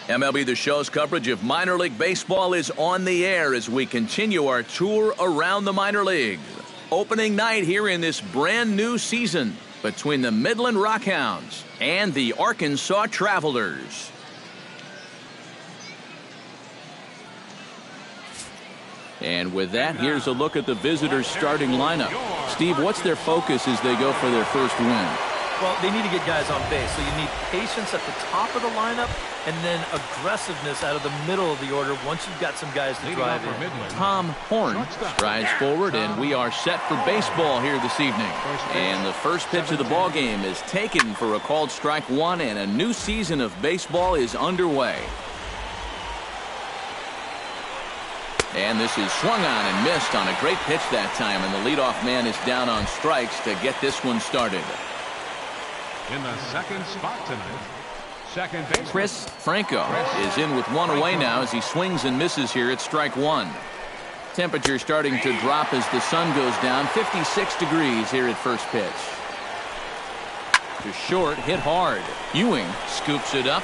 MLB The Show's coverage of minor league baseball is on the air as we continue our tour around the minor leagues. Opening night here in this brand new season between the Midland Rockhounds and the Arkansas Travelers. And with that, here's a look at the visitors' starting lineup. Steve, what's their focus as they go for their first win? Well, they need to get guys on base, so you need patience at the top of the lineup and then aggressiveness out of the middle of the order once you've got some guys to drive in. Tom Horn strides forward, and we are set for baseball here this evening. And the first pitch of the ball game is taken for a called strike one, and a new season of baseball is underway. And this is swung on and missed on a great pitch that time, and the leadoff man is down on strikes to get this one started. In the second spot tonight, second baseman Chris Franco is in with one away now as he swings and misses here at strike one. Temperature starting to drop as the sun goes down. 56 degrees here at first pitch. To short, hit hard. Ewing scoops it up.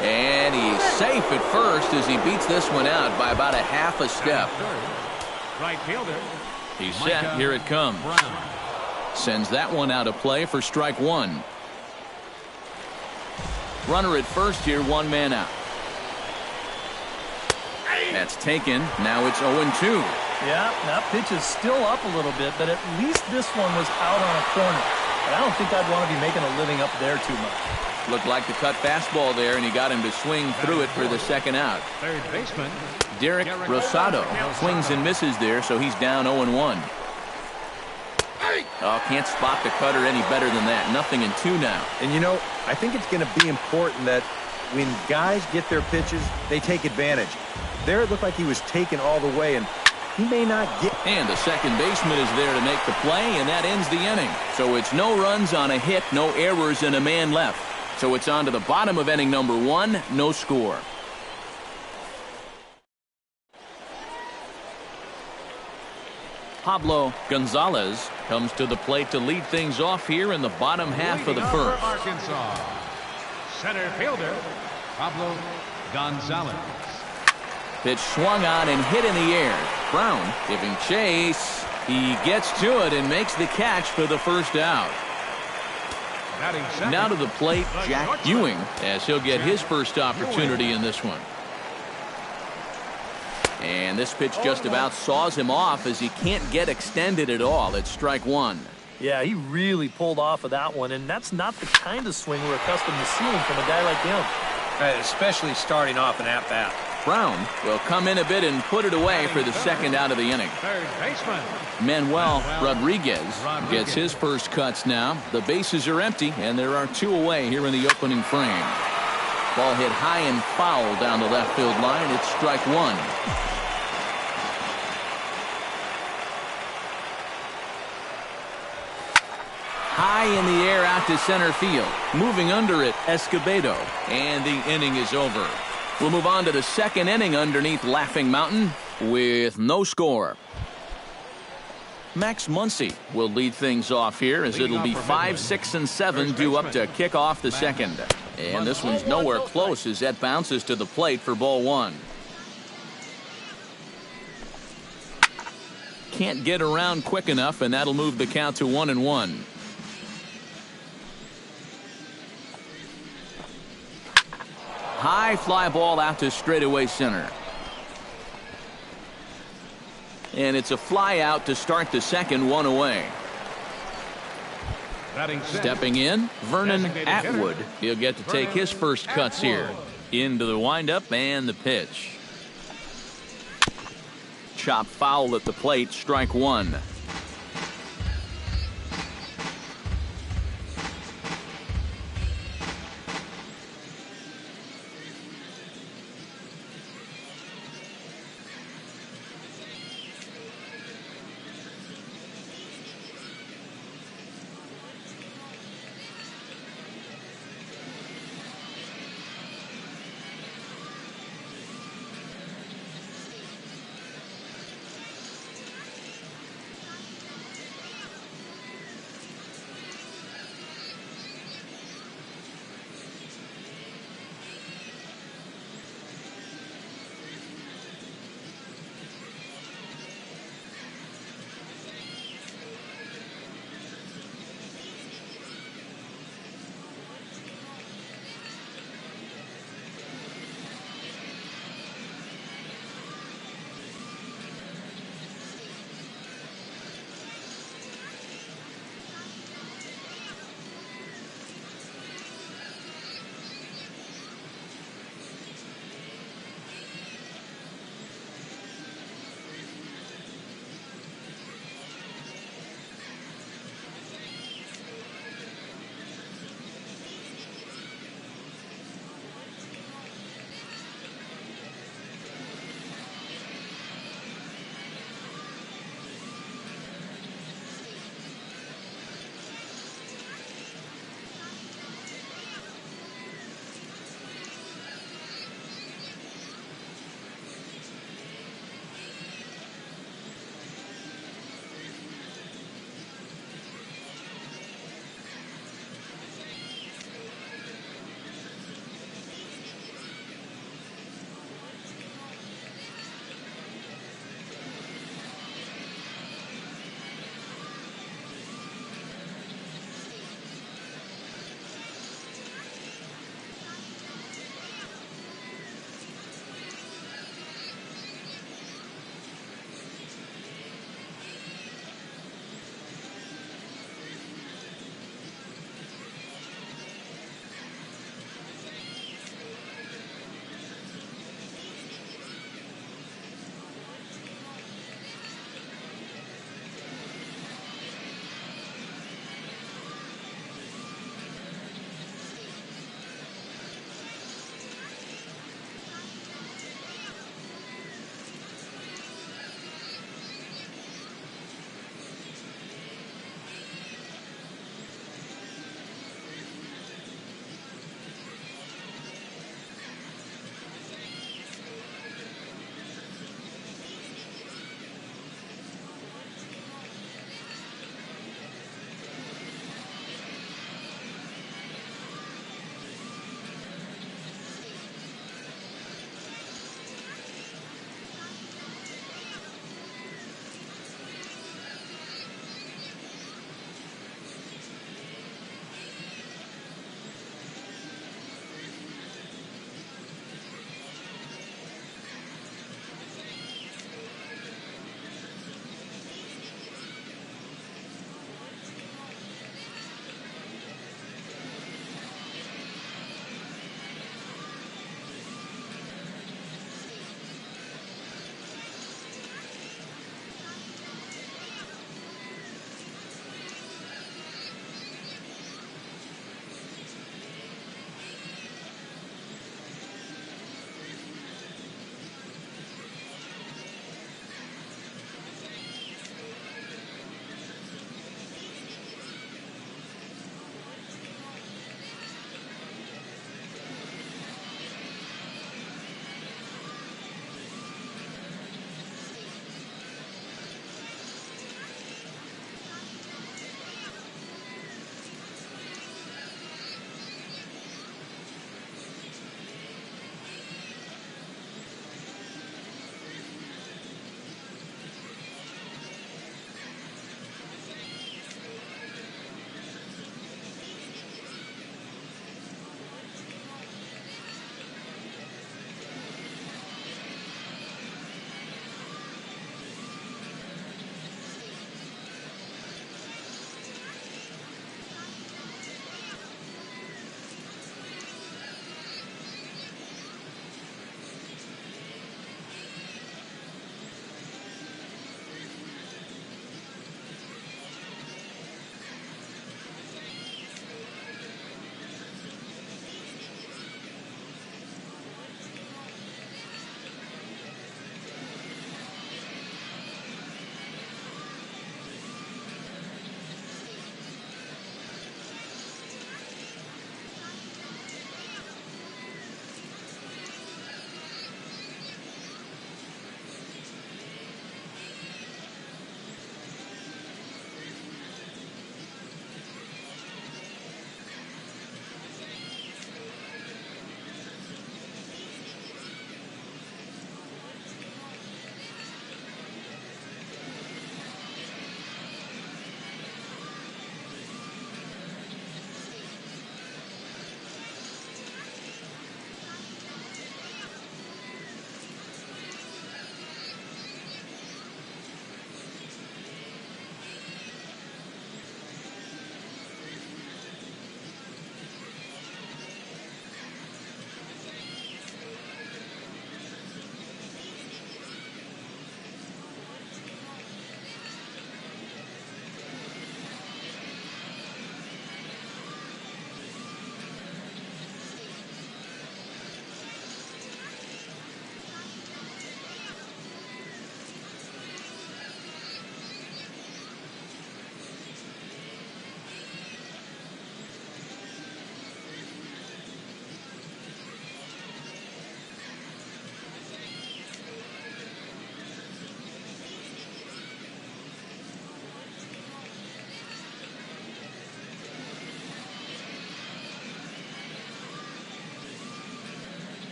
And he's safe at first as he beats this one out by about a half a step. right fielder. He's set. Here it comes. Sends that one out of play for strike one. Runner at first here, one man out. That's taken. Now it's 0-2. Yeah, that pitch is still up a little bit, but at least this one was out on a corner. But I don't think I'd want to be making a living up there too much. Looked like the cut fastball there, and he got him to swing through it for the second out. Third baseman Derek Rosado swings and misses there, so he's down 0-1. Oh, can't spot the cutter any better than that. 0-2 now. And you know, I think it's going to be important that when guys get their pitches, they take advantage. There it looked like he was taken all the way, and he may not get. And the second baseman is there to make the play, and that ends the inning. So it's no runs on a hit, no errors, and a man left. So it's on to the bottom of inning number one, no score. Pablo Gonzalez comes to the plate to lead things off here in the bottom half of the first. Arkansas, center fielder Pablo Gonzalez. Pitch swung on and hit in the air. Brown giving chase. He gets to it and makes the catch for the first out. Now to the plate, Jack Ewing, as he'll get his first opportunity in this one. And this pitch just about saws him off as he can't get extended at all. It's strike one. Yeah, he really pulled off of that one, and that's not the kind of swing we're accustomed to seeing from a guy like him. Especially starting off an at-bat. Brown will come in a bit and put it away for the second out of the inning. Third baseman Manuel Rodriguez gets his first cuts now. The bases are empty, and there are two away here in the opening frame. Ball hit high and foul down the left field line. It's strike one. High in the air out to center field. Moving under it, Escobedo. And the inning is over. We'll move on to the second inning underneath Laughing Mountain with no score. Max Muncy will lead things off here as it'll be 5, 6, and 7 due up to kick off the second. And this one's nowhere close as that bounces to the plate for ball one. Can't get around quick enough, and that'll move the count to 1-1. High fly ball out to straightaway center. And it's a fly out to start the second, one away. Stepping in, Vernon Atwood. He'll get to take his first cuts here. Into the windup and the pitch. Chop foul at the plate, strike one.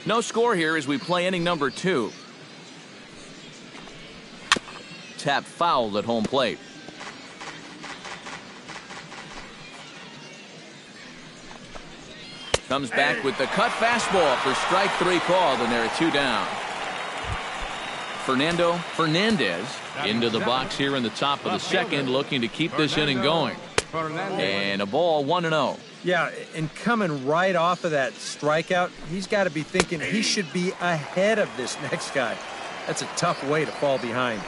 No score here as we play inning number 2. Tap foul at home plate. Comes back with the cut fastball for strike 3 called, and there are 2 down. Fernando Fernandez into the box here in the top of the second, looking to keep this inning going. And a ball, 1-0. Yeah, and coming right off of that strikeout, he's got to be thinking he should be ahead of this next guy. That's a tough way to fall behind.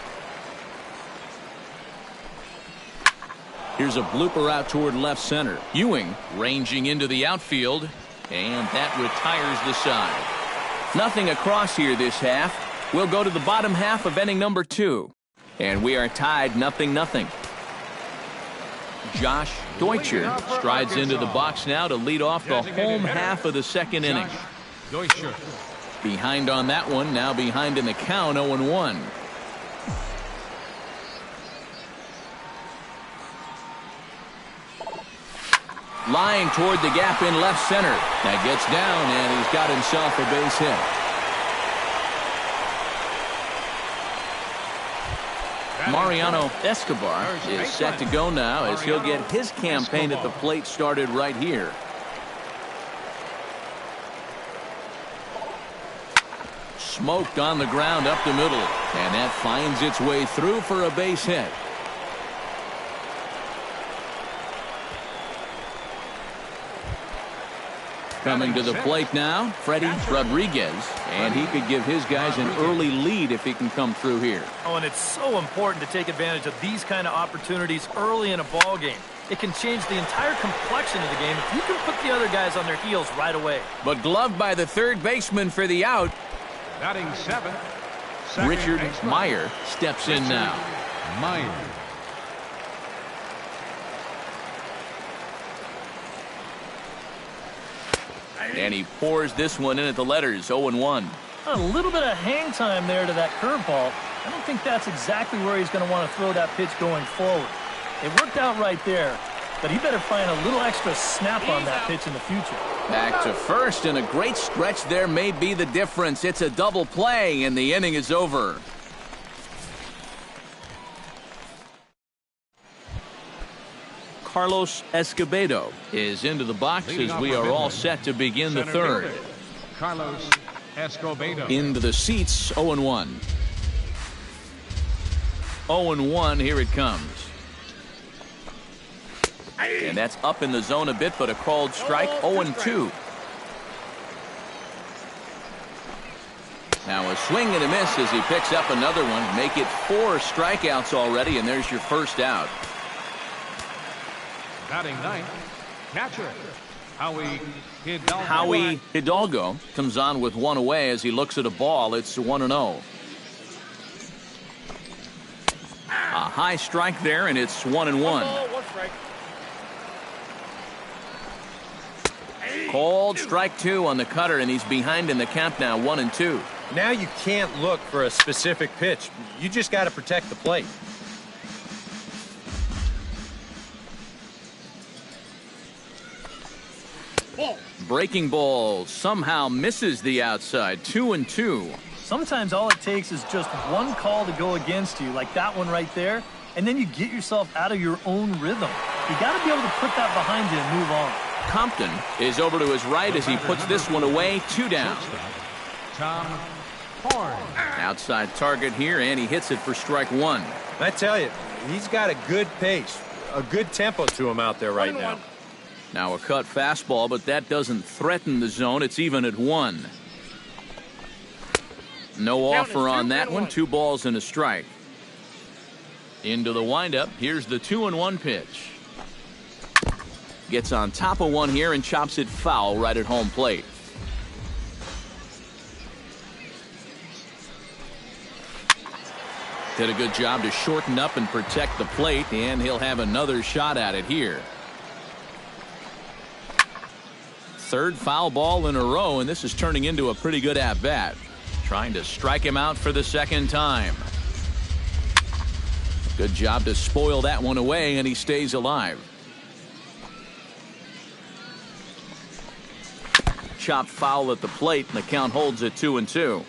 Here's a blooper out toward left center. Ewing ranging into the outfield, and that retires the side. Nothing across here this half. We'll go to the bottom half of inning number 2. And we are tied 0-0. Josh Deutscher strides into the box now to lead off the home half of the second inning. Behind on that one, now behind in the count, 0-1. Line toward the gap in left center. That gets down, and he's got himself a base hit. Mariano Escobar is set to go now as he'll get his campaign at the plate started right here. Smoked on the ground up the middle, and that finds its way through for a base hit. Coming to the plate now, Freddie Rodriguez, and he could give his guys an early lead if he can come through here. Oh, and it's so important to take advantage of these kind of opportunities early in a ball game. It can change the entire complexion of the game if you can put the other guys on their heels right away. But gloved by the third baseman for the out. Batting 7. Richard Meyer steps in now. Meyer. And he pours this one in at the letters, 0-1. A little bit of hang time there to that curveball. I don't think that's exactly where he's going to want to throw that pitch going forward. It worked out right there, but he better find a little extra snap on that pitch in the future. Back to first, and a great stretch there may be the difference. It's a double play, and the inning is over. Carlos Escobedo is into the box as we are all set to begin the third. Carlos Escobedo. Into the seats, 0-1. 0-1, here it comes. And that's up in the zone a bit, but a called strike, 0-2. Now a swing and a miss as he picks up another one. Make it 4 strikeouts already, and there's your first out. Batting 9th, catcher Howie Hidalgo. Howie Hidalgo comes on with one away as he looks at a ball. It's 1-0. A high strike there, and it's 1-1. Called strike 2 on the cutter, and he's behind in the count now, 1-2. Now you can't look for a specific pitch. You just got to protect the plate. Breaking ball somehow misses the outside, 2-2. Sometimes all it takes is just one call to go against you, like that one right there, and then you get yourself out of your own rhythm. You got to be able to put that behind you and move on. Compton is over to his right as he puts this one away, 2 down. Tom Horn. Outside target here, and he hits it for strike 1. I tell you, he's got a good pace, a good tempo to him out there right now. Now a cut fastball, but that doesn't threaten the zone. It's even at 1. No offer on that one. 2 balls and a strike. Into the windup. Here's the 2-1 pitch. Gets on top of one here and chops it foul right at home plate. Did a good job to shorten up and protect the plate, and he'll have another shot at it here. Third foul ball in a row, and this is turning into a pretty good at-bat. Trying to strike him out for the second time. Good job to spoil that one away, and he stays alive. chopped foul at the plate, and the count holds at 2-2.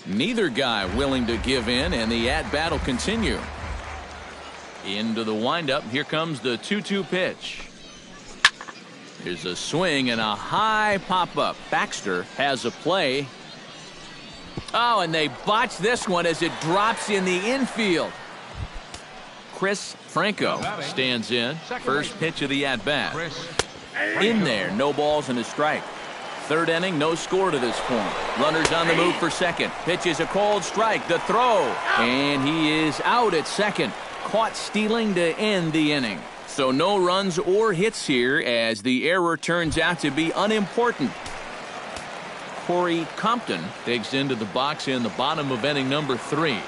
Neither guy willing to give in, and the at-bat will continue. Into the windup. Here comes the 2-2 pitch. Here's a swing and a high pop-up. Baxter has a play. Oh, and they botch this one as it drops in the infield. Chris Franco stands in. First pitch of the at-bat. In there, no balls and a strike. Third inning, no score to this point. Runners on the move for second. Pitch is a cold strike. The throw. And he is out at second. Caught stealing to end the inning. So no runs or hits here as the error turns out to be unimportant. Corey Compton digs into the box in the bottom of inning number 3.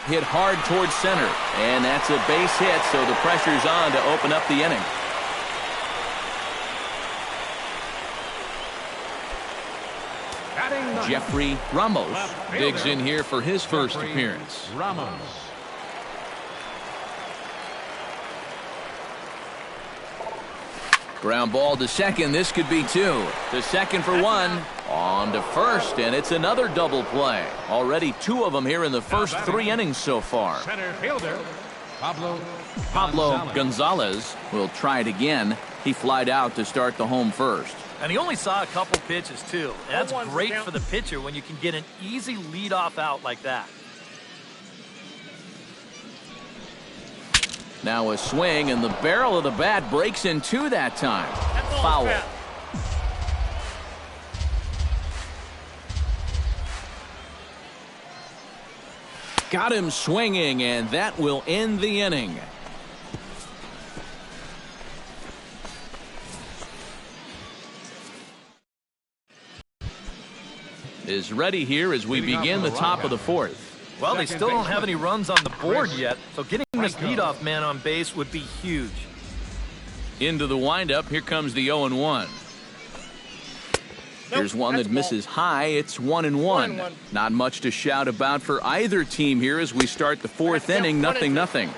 Hit hard towards center, and that's a base hit, so the pressure's on to open up the inning. Jeffrey Ramos digs in here for his first appearance. Ramos. Ground ball to second. This could be 2. To second for 1. On to first, and it's another double play. Already 2 of them here in the first 3 innings so far. Center fielder Pablo Gonzalez will try it again. He flied out to start the home first. And he only saw a couple pitches, too. That's great for the pitcher when you can get an easy leadoff out like that. Now a swing, and the barrel of the bat breaks in 2 that time. Foul. Got him swinging, and that will end the inning. Is ready here as we begin the top of the 4th. Well, they still don't have any runs on the board yet, so getting this leadoff man on base would be huge. Into the windup, here comes the 0-1. Here's one that misses high. It's 1-1. Not much to shout about for either team here as we start the 4th inning. 0-0.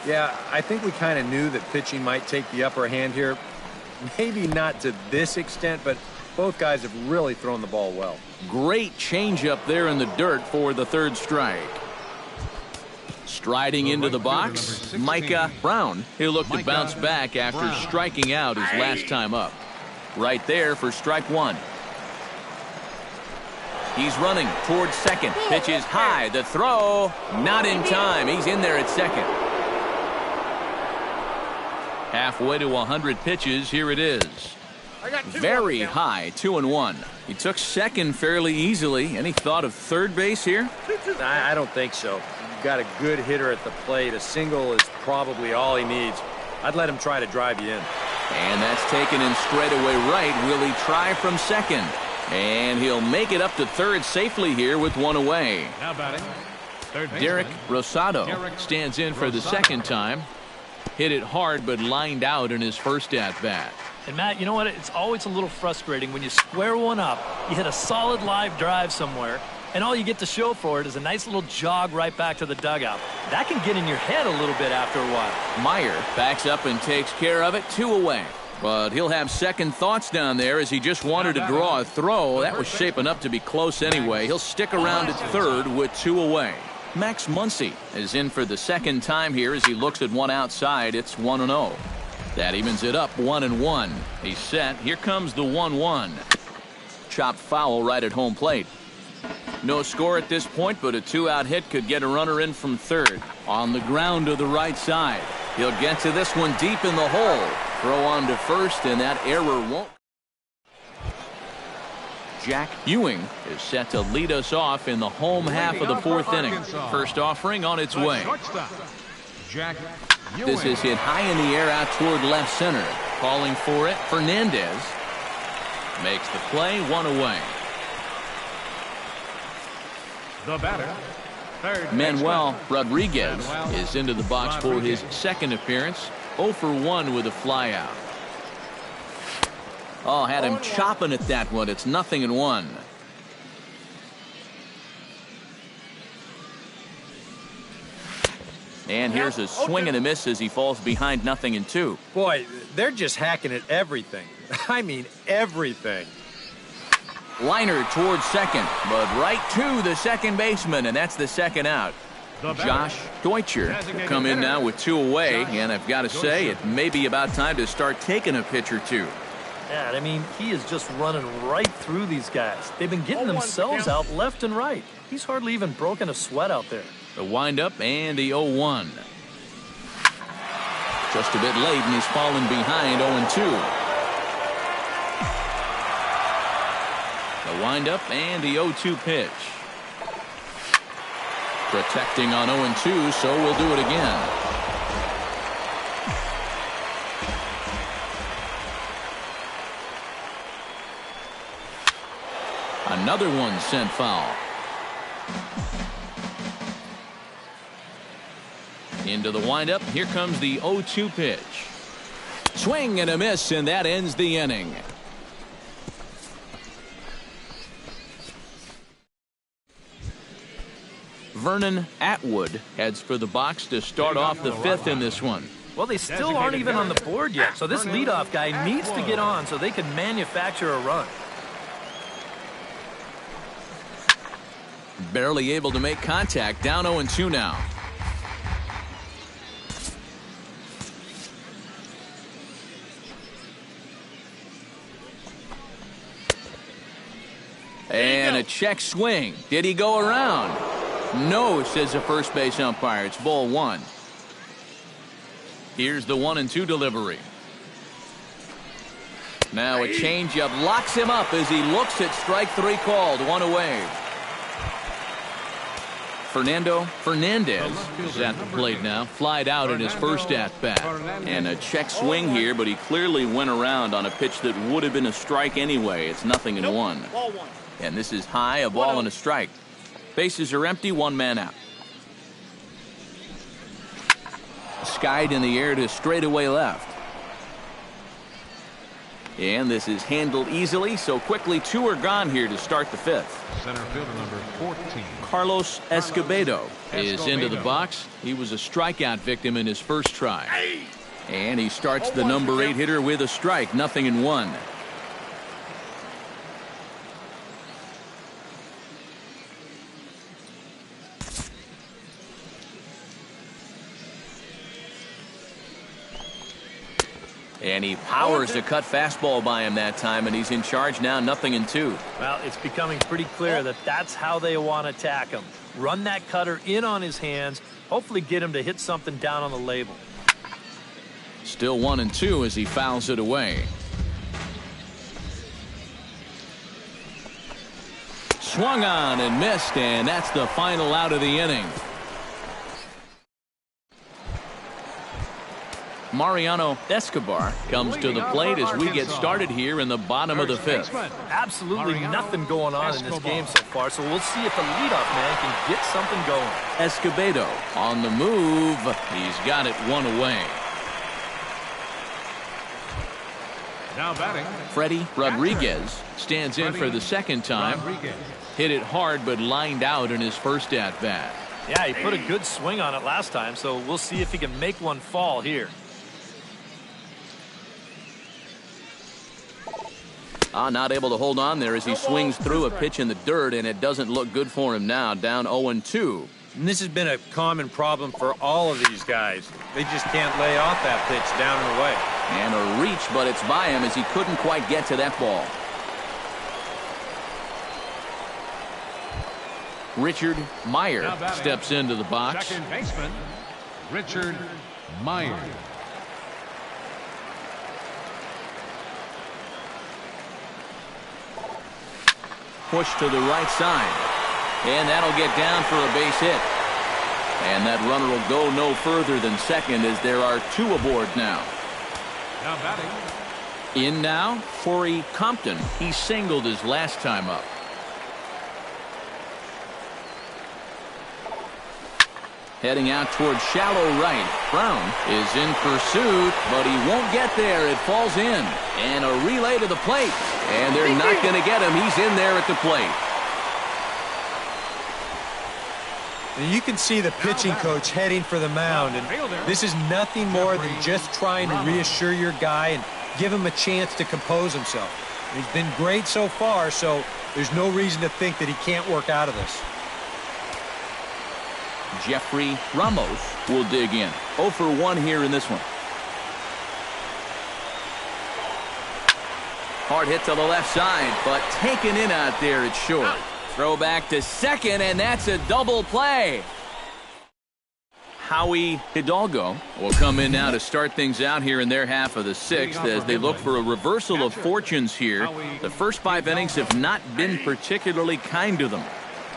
Yeah, I think we kind of knew that pitching might take the upper hand here. Maybe not to this extent, but both guys have really thrown the ball well. Great changeup there in the dirt for the 3rd strike. Striding into the box, Micah Brown. He'll look to bounce back after striking out his last time up. Right there for strike 1. He's running towards second. Pitch is high. The throw, not in time. He's in there at second. Halfway to 100 pitches. Here it is. Very high, 2-1. He took second fairly easily. Any thought of third base here? I don't think so. You've got a good hitter at the plate. A single is probably all he needs. I'd let him try to drive you in. And that's taken in straightaway right. Will he try from second? And he'll make it up to third safely here with one away. Now batting, third baseman, Derek Rosado stands in for the second time. Hit it hard, but lined out in his first at-bat. And, Matt, you know what? It's always a little frustrating when you square one up, you hit a solid live drive somewhere, and all you get to show for it is a nice little jog right back to the dugout. That can get in your head a little bit after a while. Meyer backs up and takes care of it, 2 away. But he'll have second thoughts down there as he just wanted to draw a throw. That was shaping up to be close anyway. He'll stick around at third with 2 away. Max Muncy is in for the second time here as he looks at one outside. It's 1-0. That evens it up 1-1. He's set. Here comes the 1-1. Chopped foul right at home plate. No score at this point, but a 2-out hit could get a runner in from third. On the ground to the right side. He'll get to this one deep in the hole. Throw on to first, and that error won't. Jack Ewing is set to lead us off in the home half of the fourth inning. First offering on its way. Jack Ewing. This is hit high in the air out toward left center. Calling for it, Fernandez. Makes the play, 1 away. The batter, third Manuel baseman. Rodriguez is into the box for his second appearance. 0 for 1 with a flyout. Oh, had him chopping at that one. It's 0-1. And here's a swing and a miss as he falls behind 0-2. Boy, they're just hacking at everything. I mean, everything. Liner towards second, but right to the second baseman, and that's the second out. Josh Deutscher will come in now with 2 away, and I've got to say, it may be about time to start taking a pitch or two. Yeah, I mean, he is just running right through these guys. They've been getting themselves out left and right. He's hardly even broken a sweat out there. The windup and the 0-1. Just a bit late, and he's fallen behind 0-2. The windup and the 0-2 pitch. Protecting on 0-2, so we'll do it again. Another one sent foul. Into the windup. Here comes the 0-2 pitch. Swing and a miss, and that ends the inning. Vernon Atwood heads for the box to start off the 5th in this one. Well, they still aren't even on the board yet, so this leadoff guy needs to get on so they can manufacture a run. Barely able to make contact, down 0-2 now. And a check swing. Did he go around? No, says the first base umpire. It's ball 1. Here's the 1-2 delivery. Now a changeup locks him up as he looks at strike 3 called. 1 away. Fernando Fernandez is at the plate now. Flied out in his first at-bat. And a check swing here, but he clearly went around on a pitch that would have been a strike anyway. It's 0-1. And this is high, a ball and a strike. Bases are empty, 1 man out. Skied in the air to straightaway left. And this is handled easily, so quickly 2 are gone here to start the 5th. Center fielder number 14. Carlos Escobedo is into the box. He was a strikeout victim in his first try. And he starts the number 8 hitter with a strike, 0-1. And he powers a cut fastball by him that time, and he's in charge now, 0-2. Well, it's becoming pretty clear that that's how they want to attack him. Run that cutter in on his hands, hopefully get him to hit something down on the label. Still 1-2 as he fouls it away. Swung on and missed, and that's the final out of the inning. Mariano Escobar comes to the plate as we get started here in the bottom of the fifth. Absolutely nothing going on in this game so far, so we'll see if the leadoff man can get something going. Escobedo on the move. He's got it one away. Now batting, Freddie Rodriguez stands in for the second time. Hit it hard but lined out in his first at-bat. Yeah, he put a good swing on it last time, so we'll see if he can make one fall here. Not able to hold on there as he swings through a pitch in the dirt, and it doesn't look good for him now, down 0-2. And this has been a common problem for all of these guys. They just can't lay off that pitch down and away. And a reach, but it's by him as he couldn't quite get to that ball. Richard Meyer steps into the box. second baseman, Richard Meyer. Push to the right side. And that'll get down for a base hit. And that runner will go no further than second as there are two aboard now. Now batting, In now, Corey Compton. He singled his last time up. Heading out towards shallow right. Brown is in pursuit, but he won't get there. It falls in. And a relay to the plate. And they're not going to get him. He's in there at the plate. And you can see the pitching coach heading for the mound. And this is nothing more than just trying to reassure your guy and give him a chance to compose himself. He's been great so far, so there's no reason to think that he can't work out of this. Jeffrey Ramos will dig in. 0 for 1 here in this one. Hard hit to the left side, but taken in out there at short. Throw back to second, and that's a double play. Howie Hidalgo will come in now to start things out here in their half of the sixth as they look for a reversal of fortunes here. The first 5 innings have not been particularly kind to them.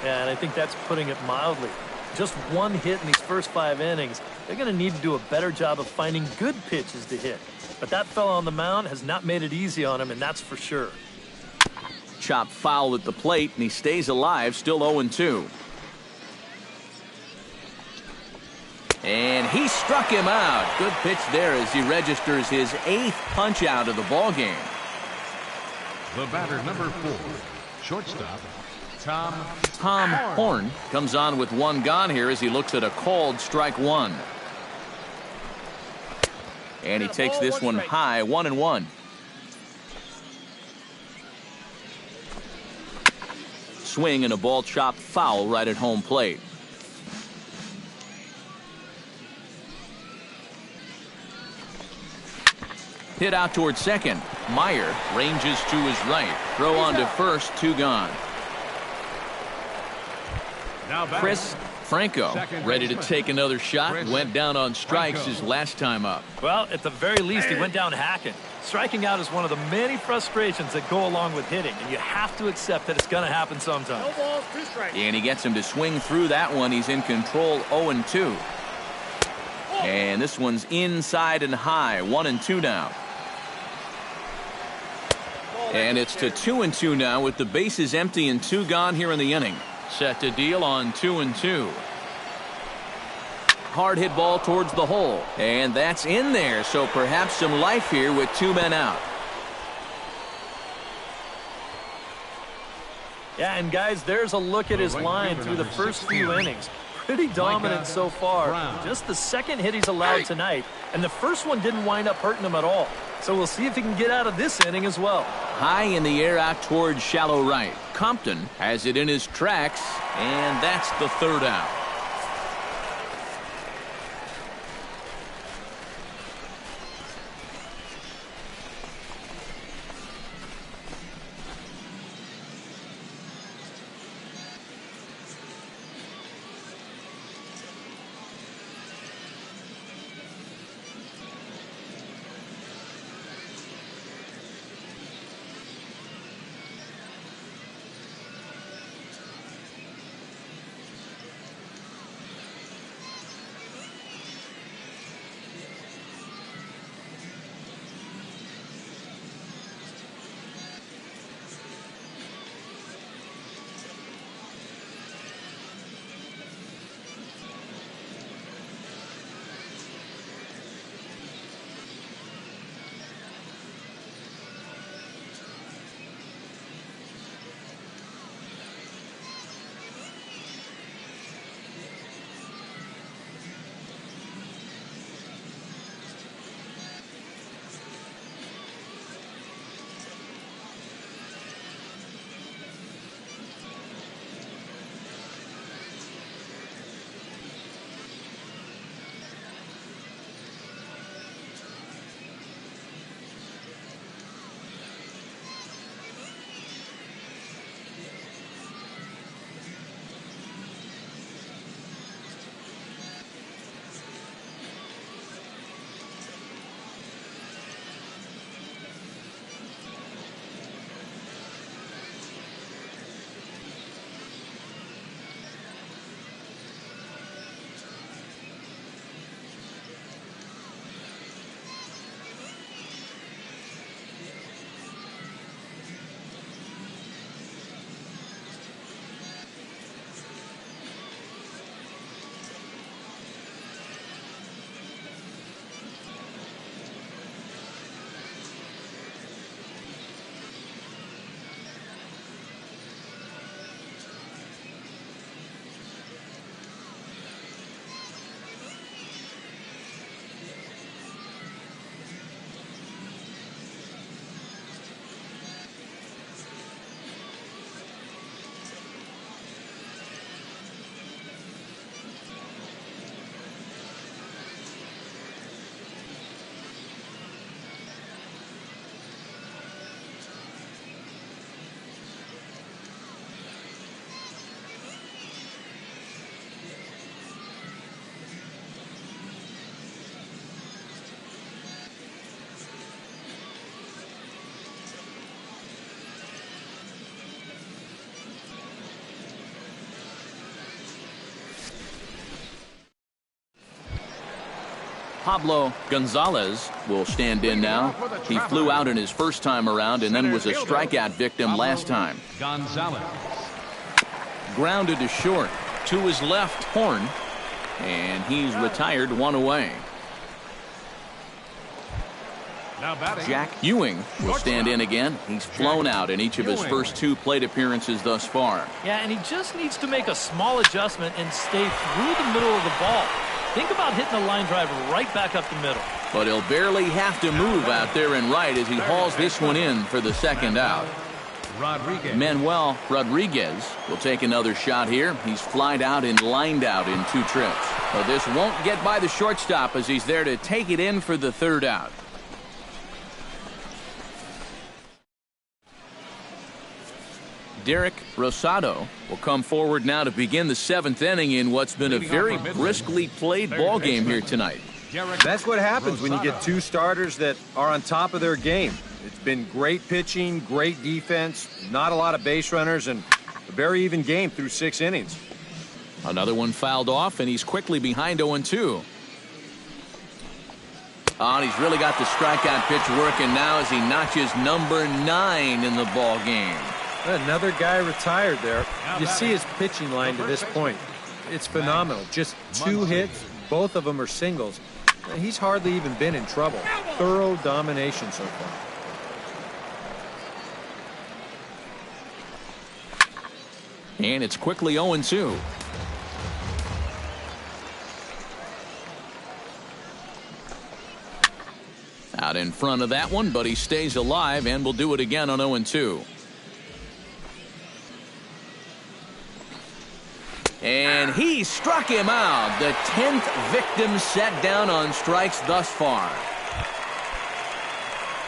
Yeah, and I think that's putting it mildly. Just one hit in these first 5 innings. They're going to need to do a better job of finding good pitches to hit. But that fella on the mound has not made it easy on him, and that's for sure. Chop foul at the plate, and he stays alive, still 0-2. And he struck him out. Good pitch there as he registers his 8th punch out of the ball game. the batter, number 4, shortstop, Tom Horn comes on with 1 gone here as he looks at a called strike 1. And he takes this one high, 1-1. Swing and a ball chopped foul right at home plate. Hit out towards second. Meyer ranges to his right. Throw on to first, 2 gone. Chris Franco ready to take another shot. Went down on strikes his last time up. Well, at the very least, he went down hacking. Striking out is one of the many frustrations that go along with hitting, and you have to accept that it's going to happen sometime. And he gets him to swing through that one. He's in control, 0-2. And this one's inside and high, 1-2 now. And it's to 2-2 now with the bases empty and 2 gone here in the inning. Set to deal on 2-2. Hard hit ball towards the hole. And that's in there, so perhaps some life here with 2 men out. Yeah, and guys, there's a look at his line through the first few innings. Pretty dominant so far. Just the second hit he's allowed tonight, and the first one didn't wind up hurting him at all. So we'll see if he can get out of this inning as well. High in the air out towards shallow right. Compton has it in his tracks, and that's the 3rd out. Pablo Gonzalez will stand in now. He flew out in his first time around and then was a strikeout victim last time. Gonzalez. Grounded to short to his left horn, and he's retired, 1 away. Now batting. Jack Ewing will stand in again. He's flown out in each of his first 2 plate appearances thus far. Yeah, and he just needs to make a small adjustment and stay through the middle of the ball. Think about hitting a line drive right back up the middle. But he'll barely have to move out there in right as he hauls this one in for the second out. Rodriguez. Manuel Rodriguez will take another shot here. He's flied out and lined out in 2 trips. But this won't get by the shortstop as he's there to take it in for the third out. Derek Rosado will come forward now to begin the 7th inning in what's been a very briskly played ball game here tonight. That's what happens when you get 2 starters that are on top of their game. It's been great pitching, great defense, not a lot of base runners, and a very even game through 6 innings. Another one fouled off, and he's quickly behind 0-2. Oh, and he's really got the strikeout pitch working now as he notches number 9 in the ball game. Another guy retired there. You see his pitching line to this point. It's phenomenal. Just 2 hits, both of them are singles. He's hardly even been in trouble. Thorough domination so far. And it's quickly 0-2. Out in front of that one, but he stays alive and will do it again on 0-2. And he struck him out. The 10th victim set down on strikes thus far.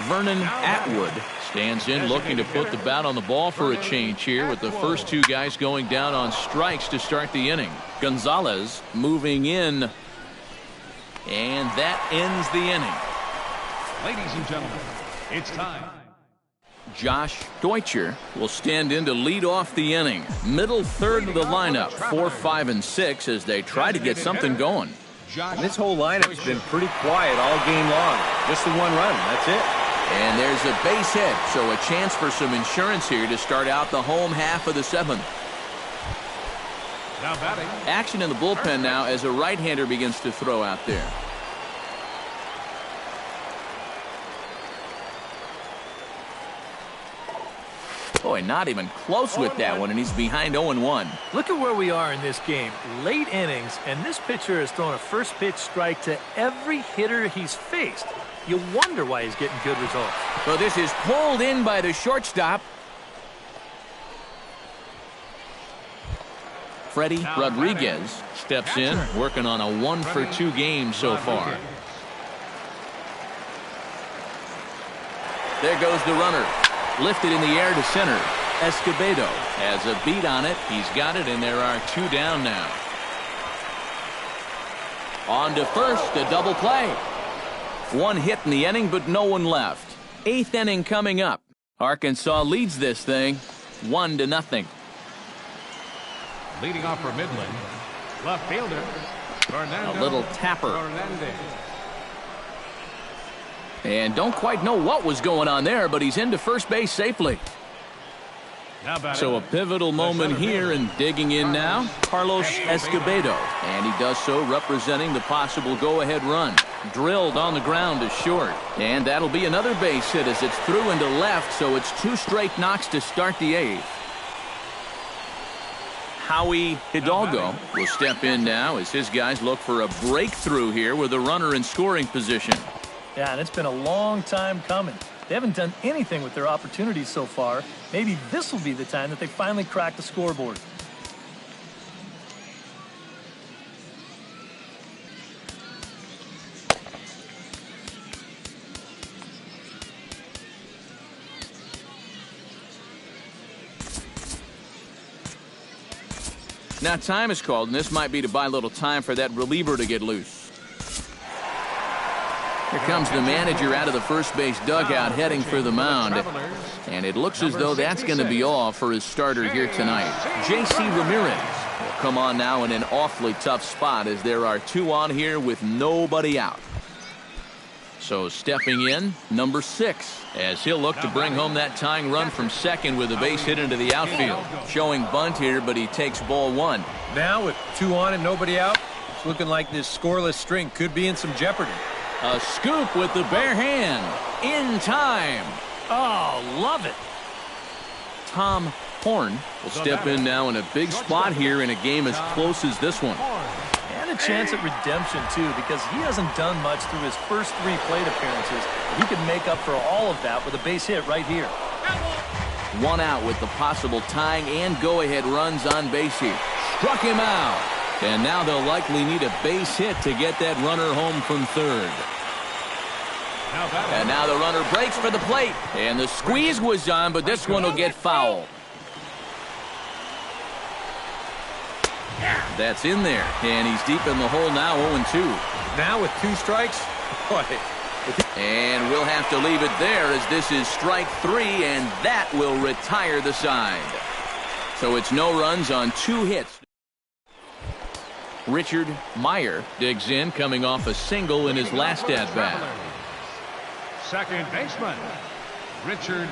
Vernon Atwood stands in looking to put the bat on the ball for a change here with the first 2 guys going down on strikes to start the inning. Gonzalez moving in. And that ends the inning. Ladies and gentlemen, it's time. Josh Deutscher will stand in to lead off the inning. Middle third of the lineup, 4, 5, and 6 as they try to get something going. And this whole lineup's been pretty quiet all game long. Just the 1 run, that's it. And there's a base hit, so a chance for some insurance here to start out the home half of the 7th. Now batting. Action in the bullpen now as a right-hander begins to throw out there. Boy, not even close with that one, and he's behind 0-1. Look at where we are in this game. Late innings, and this pitcher has thrown a first pitch strike to every hitter he's faced. You wonder why he's getting good results. So this is pulled in by the shortstop. Freddie Rodriguez steps in, working on a 1-for-2 game so far. There goes the runner. Lifted in the air to center. Escobedo has a beat on it. He's got it, and there are 2 down now. On to first, a double play. 1 hit in the inning, but no one left. 8th inning coming up. Arkansas leads this thing 1-0. Leading off for Midland, left fielder Fernando. A little tapper. Fernandez. And don't quite know what was going on there, but he's into first base safely. So a pivotal moment here, and digging in now, Carlos Escobedo. And he does so representing the possible go-ahead run. Drilled on the ground to short. And that'll be another base hit as it's through into left, so it's 2 straight knocks to start the 8th. Howie Hidalgo will step in now as his guys look for a breakthrough here with a runner in scoring position. Yeah, and it's been a long time coming. They haven't done anything with their opportunities so far. Maybe this will be the time that they finally crack the scoreboard. Now time is called, and this might be to buy a little time for that reliever to get loose. Here comes the manager out of the first base dugout heading for the mound. And it looks as though that's going to be all for his starter here tonight. J.C. Ramirez will come on now in an awfully tough spot as there are 2 on here with nobody out. So stepping in, number 6, as he'll look to bring home that tying run from second with a base hit into the outfield. Showing bunt here, but he takes ball 1. Now with 2 on and nobody out, it's looking like this scoreless string could be in some jeopardy. A scoop with the bare hand. In time. Oh, love it. Tom Horn will step in now in a big spot here in a game as close as this one. And a chance at redemption, too, because he hasn't done much through his first 3 plate appearances. He could make up for all of that with a base hit right here. 1 out with the possible tying and go-ahead runs on base here. Struck him out. And now they'll likely need a base hit to get that runner home from third. And now the runner breaks for the plate. And the squeeze was on, but this one will get foul. That's in there. And he's deep in the hole now, 0-2. Now with 2 strikes, boy. And we'll have to leave it there as this is strike 3, and that will retire the side. So it's no runs on 2 hits. Richard Meyer digs in, coming off a single in his last at-bat. Second baseman, Richard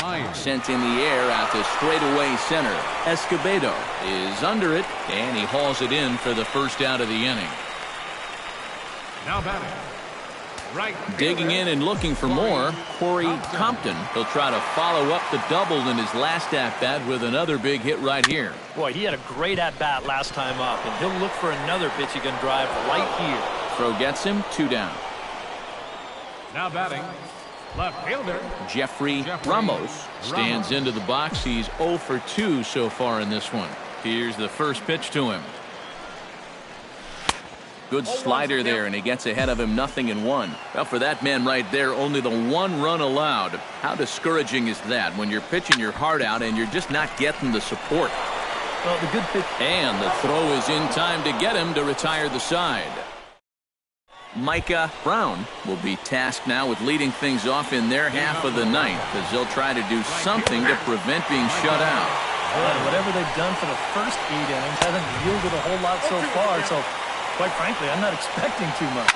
Meyer. Sent in the air out to straightaway center. Escobedo is under it, and he hauls it in for the first out of the inning. Now batting. Right. Digging in and looking for more, Corey Compton. He'll try to follow up the double in his last at-bat with another big hit right here. Boy, he had a great at-bat last time up, and he'll look for another pitch he can drive right here. Throw gets him, 2 down. Now batting, left fielder Jeffrey Ramos stands into the box. He's 0 for 2 so far in this one. Here's the first pitch to him. Good slider there, and he gets ahead of him, 0-1. Well, for that man right there, only the 1 run allowed. How discouraging is that when you're pitching your heart out and you're just not getting the support? Well, the good pitch. And the throw is in time to get him to retire the side. Micah Brown will be tasked now with leading things off in their half of the ninth, as they'll try to do something to prevent being shut out. Well, whatever they've done for the first 8 innings hasn't yielded a whole lot so far, so quite frankly, I'm not expecting too much.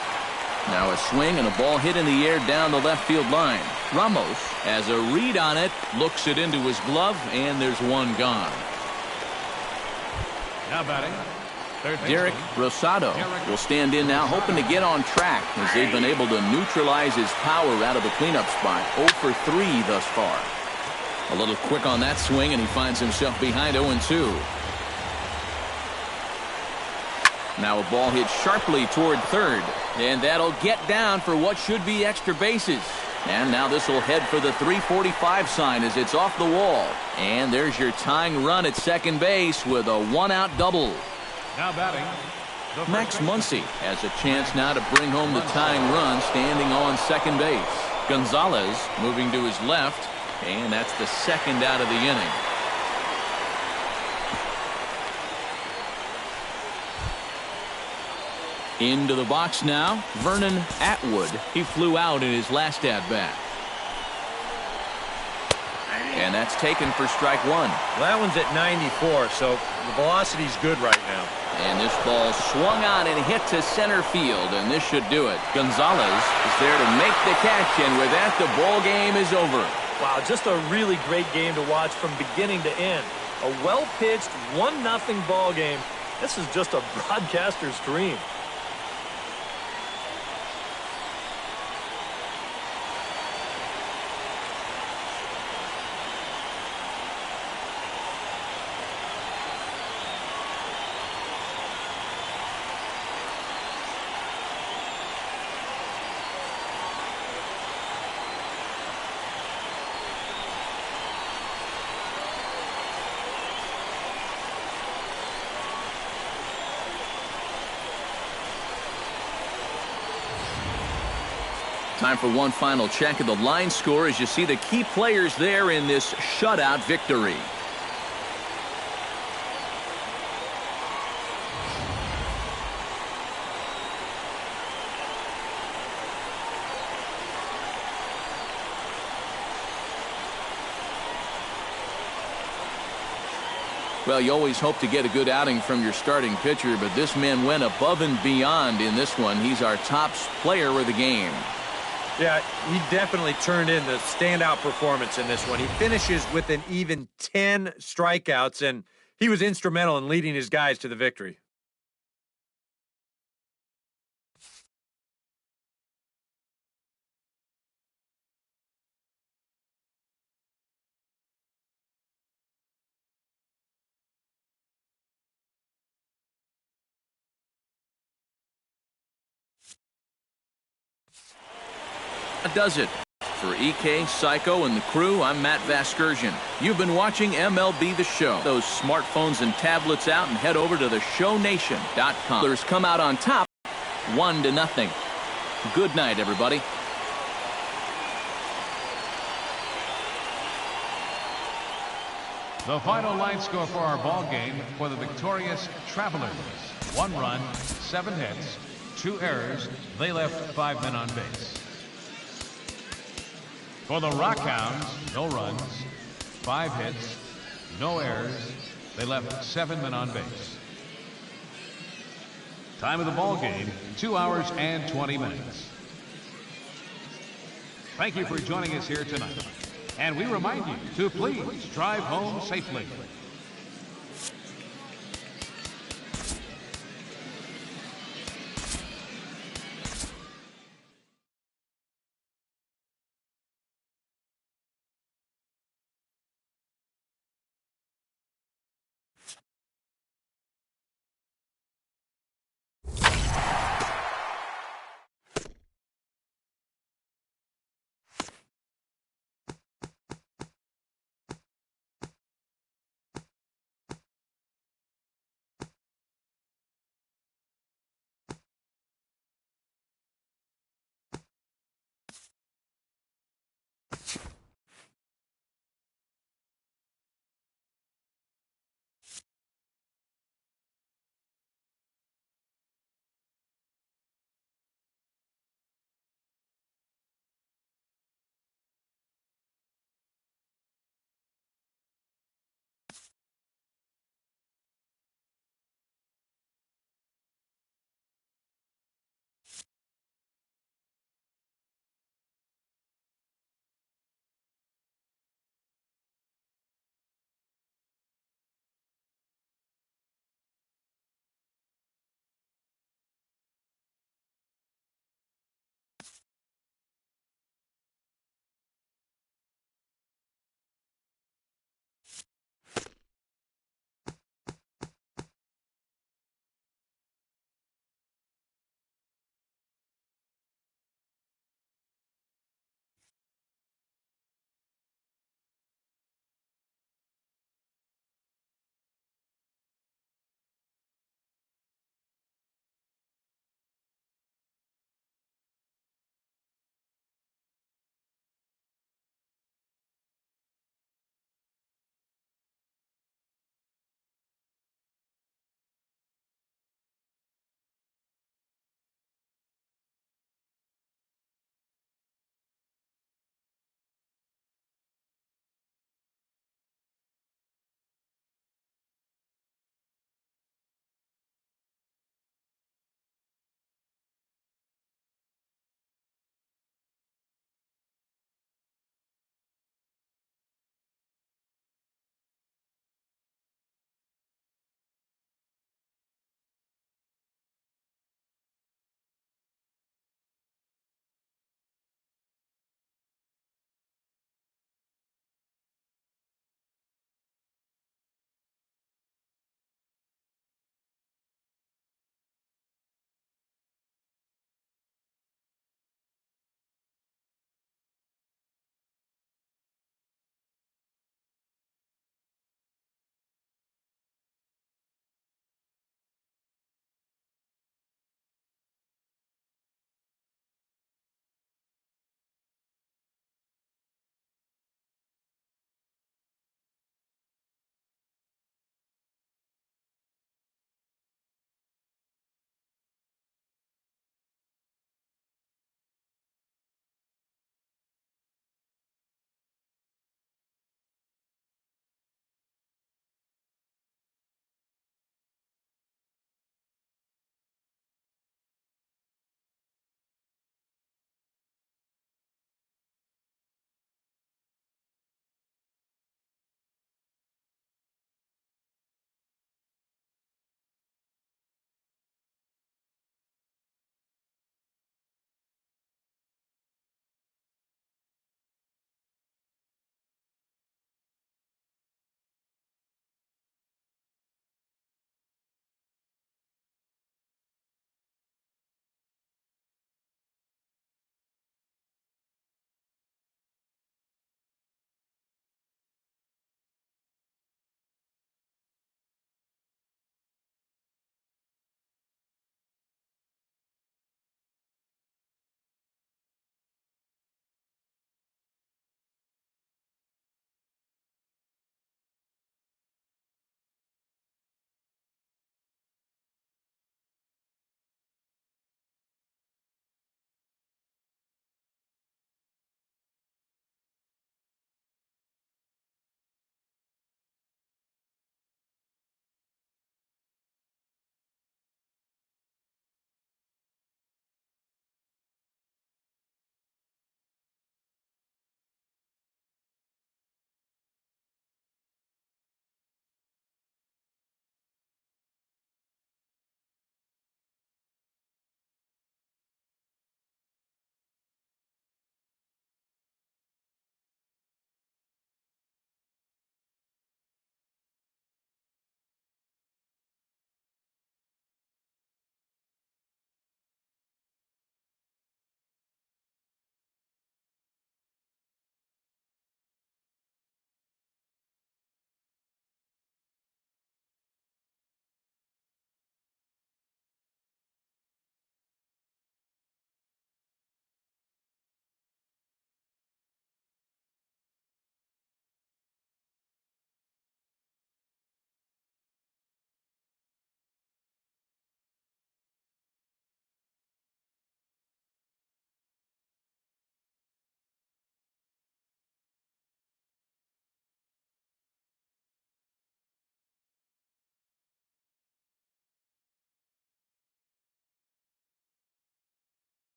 Now a swing and a ball hit in the air down the left field line. Ramos has a read on it, looks it into his glove, and there's 1 gone. Now batting, Derek Rosado will stand in now, hoping to get on track as they've been able to neutralize his power out of the cleanup spot. 0 for 3 thus far. A little quick on that swing, and he finds himself behind 0-2. Now a ball hit sharply toward third, and that'll get down for what should be extra bases. And now this will head for the 345 sign as it's off the wall. And there's your tying run at second base with a 1-out double. now batting. Max Muncy has a chance now to bring home the tying run, standing on second base. Gonzalez moving to his left, and that's the 2nd out of the inning. Into the box now, Vernon Atwood. He flew out in his last at-bat. And that's taken for strike 1. Well, that one's at 94, so the velocity's good right now. And this ball swung on and hit to center field, and this should do it. Gonzalez is there to make the catch, and with that, the ball game is over. Wow, just a really great game to watch from beginning to end. A well-pitched 1-0 ball game. This is just a broadcaster's dream. Time for one final check of the line score as you see the key players there in this shutout victory. Well, you always hope to get a good outing from your starting pitcher, but this man went above and beyond in this one. He's our top player of the game. Yeah, he definitely turned in the standout performance in this one. He finishes with an even 10 strikeouts, and he was instrumental in leading his guys to the victory. That does it. For EK, Psycho, and the crew, I'm Matt Vasgersian. You've been watching MLB The Show. Those smartphones and tablets out and head over to theshownation.com. Oilers come out on top, 1-0. Good night, everybody. The final line score for our ball game for the victorious Travelers. 1 run, 7 hits, 2 errors. They left 5 men on base. For the Rockhounds, no runs, 5 hits, no errors. They left 7 men on base. Time of the ball game, 2 hours and 20 minutes. Thank you for joining us here tonight. And we remind you to please drive home safely.